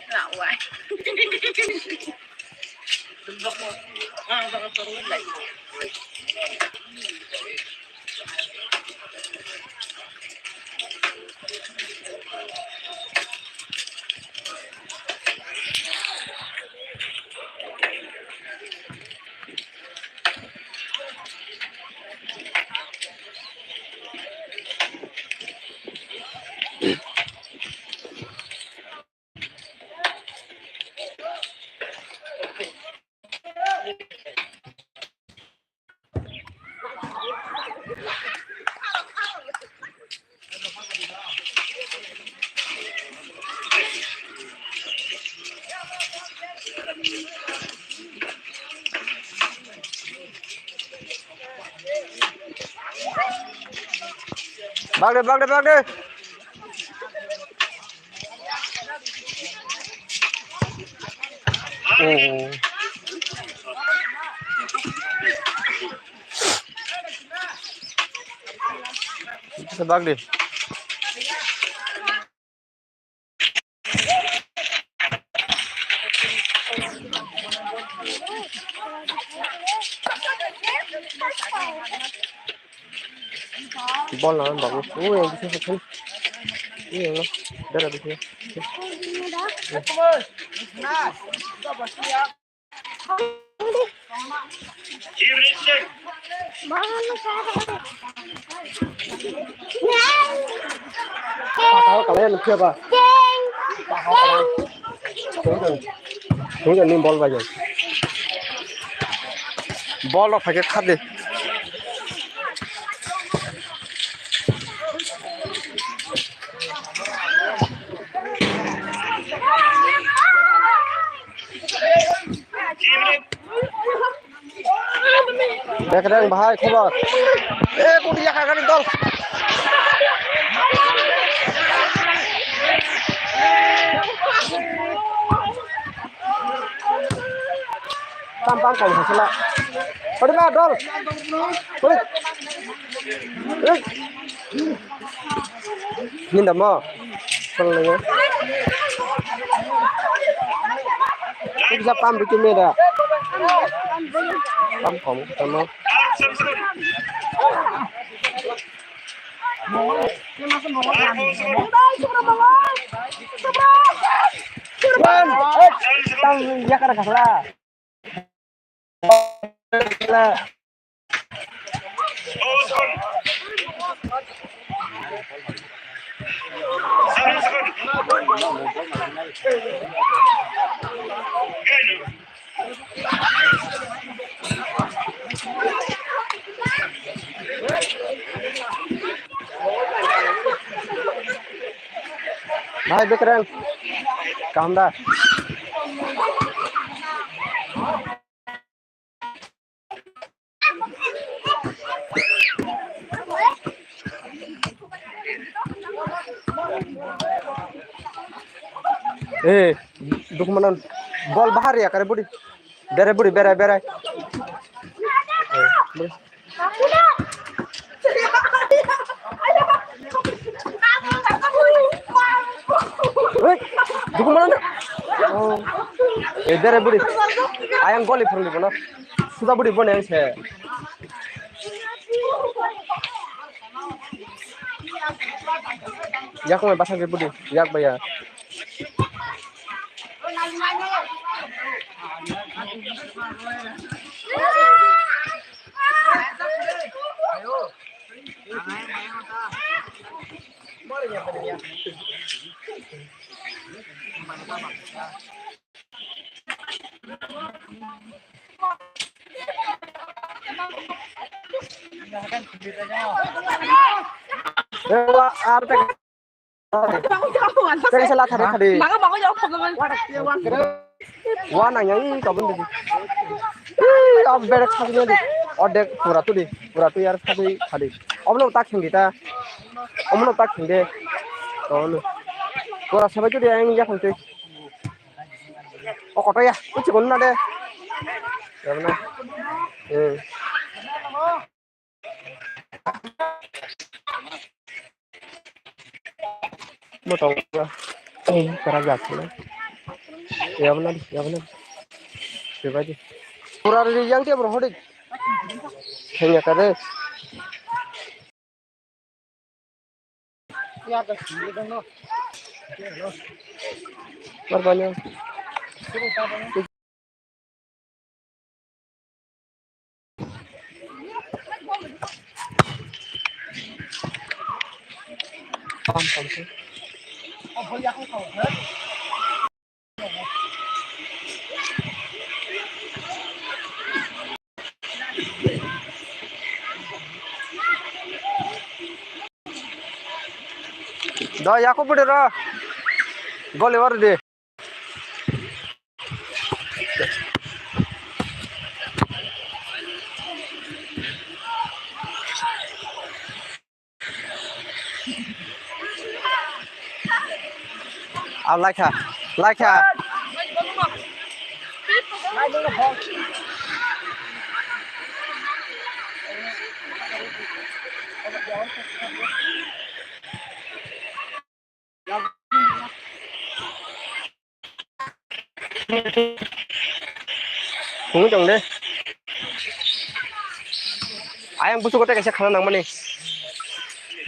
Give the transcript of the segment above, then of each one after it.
Lạ quá. Bác đi, bác đi, bác đi. Bác đi. Bol lah, bagus. Yang bisa sekali. Iya lah. Darah bisa. Tahu kalian siapa? Tunggu nih bol aja. Bol lo pakai khade. देख रहे हैं भाई खबर ए कुटिया खा कर दल tam còn phải lại đi ba dol nhìn đầm mò con này bisa pam bikin meda pam kamu sama tang ya kara kasla भाई विक्रम कामदार ए दुखमनन बॉल बाहर या करे बुड़ी बेरे बेरे दुखमनन ए बेरे बुड़ी आयं गोली फरली बना सुदा बुड़ी बने छे yak mai basang ke budi yak baya Saya salah tadi. Bang jawab komen. Wah nanya ini kapan tadi? Ab berak tadi ni. Odek pura tu yar tadi. Omlo tak kita. Omlo tak hindi. Omlo. Pura sahaja tu dia yang jak nanti. Oh kotor ya. Uci guna deh. Mana? Mau tahu nggak? Cara gasnya. Ya benar, ya benar. Coba aja. Pura dari yang dia berhodik. Hanya kade. Berbanyak. Paham, paham. Dah, ya aku berdera. Gol lewat deh. Like her, like her. Cũng chồng đi. Ai ang busuk ko kasi khana nang mani.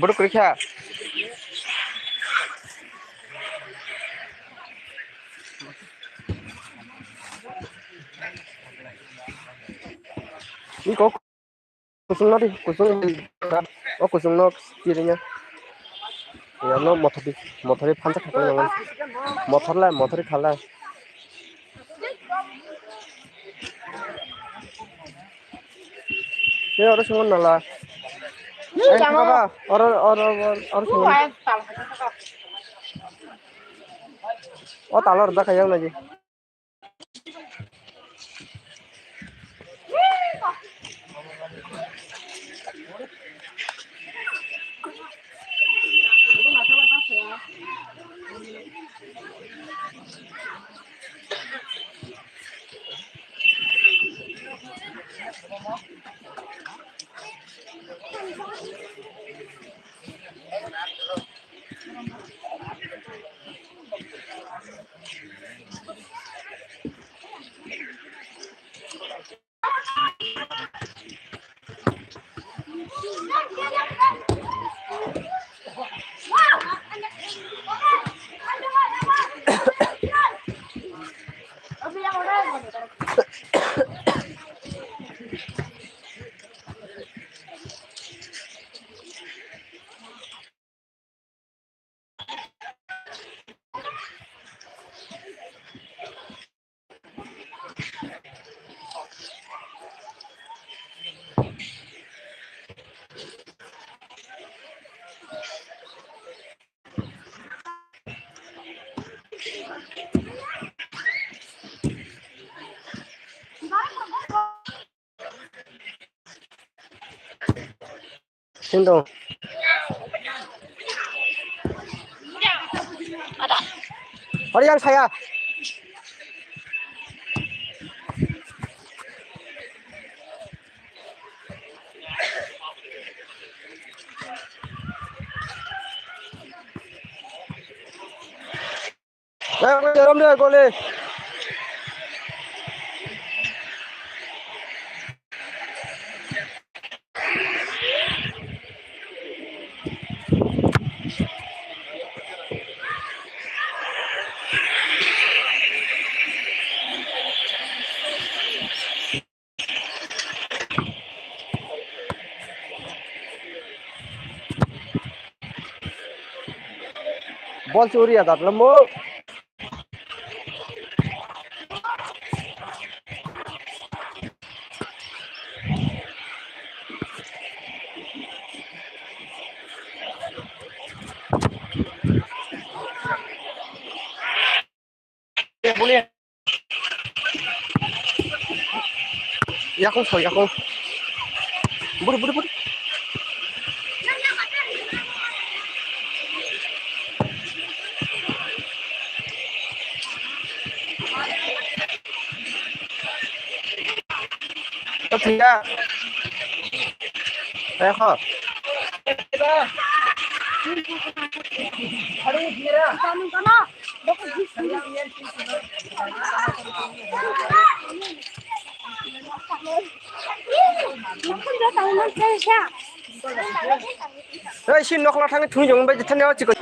Buru kurikha. Ni ko kusung no đi, kusung. Oh kusung no kirinya. Ya no motor phansa khakla nang mani. Motor khala. Ye ora sungon nala. Eh baba, ora sungon. Oh talor da kayang lagi. Sindong. Ora yang saya. Rom deh gole. Bol curi ya tak lemu. Boleh. Ya aku sorry aku. Buru. Tất nhiên. Đấy hả? Xin nó không thằng thu dùng bây giờ thân nhau chỉ có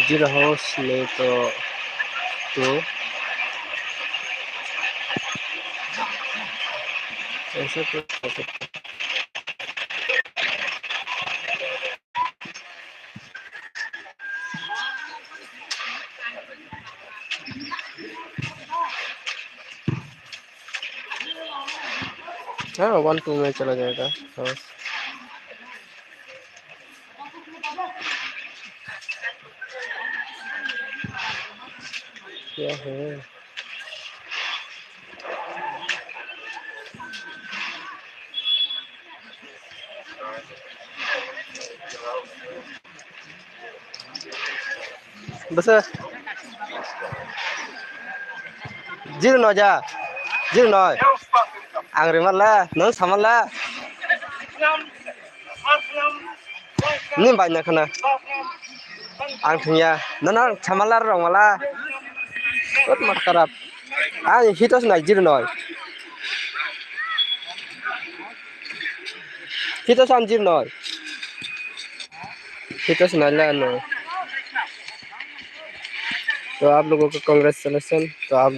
zero house में तो ऐसा तो हाँ 1-2 में चला जाएगा house क्या है बस zero nói ra zero nói ăn rồi mà la nó sao mà la nim bài này khana ăn thằng ya nó sao mà la rồi mà la rất mặt karab hit us này zero nói hit us ăn zero nói hit us này là तो आप लोगों को congratulation तो आप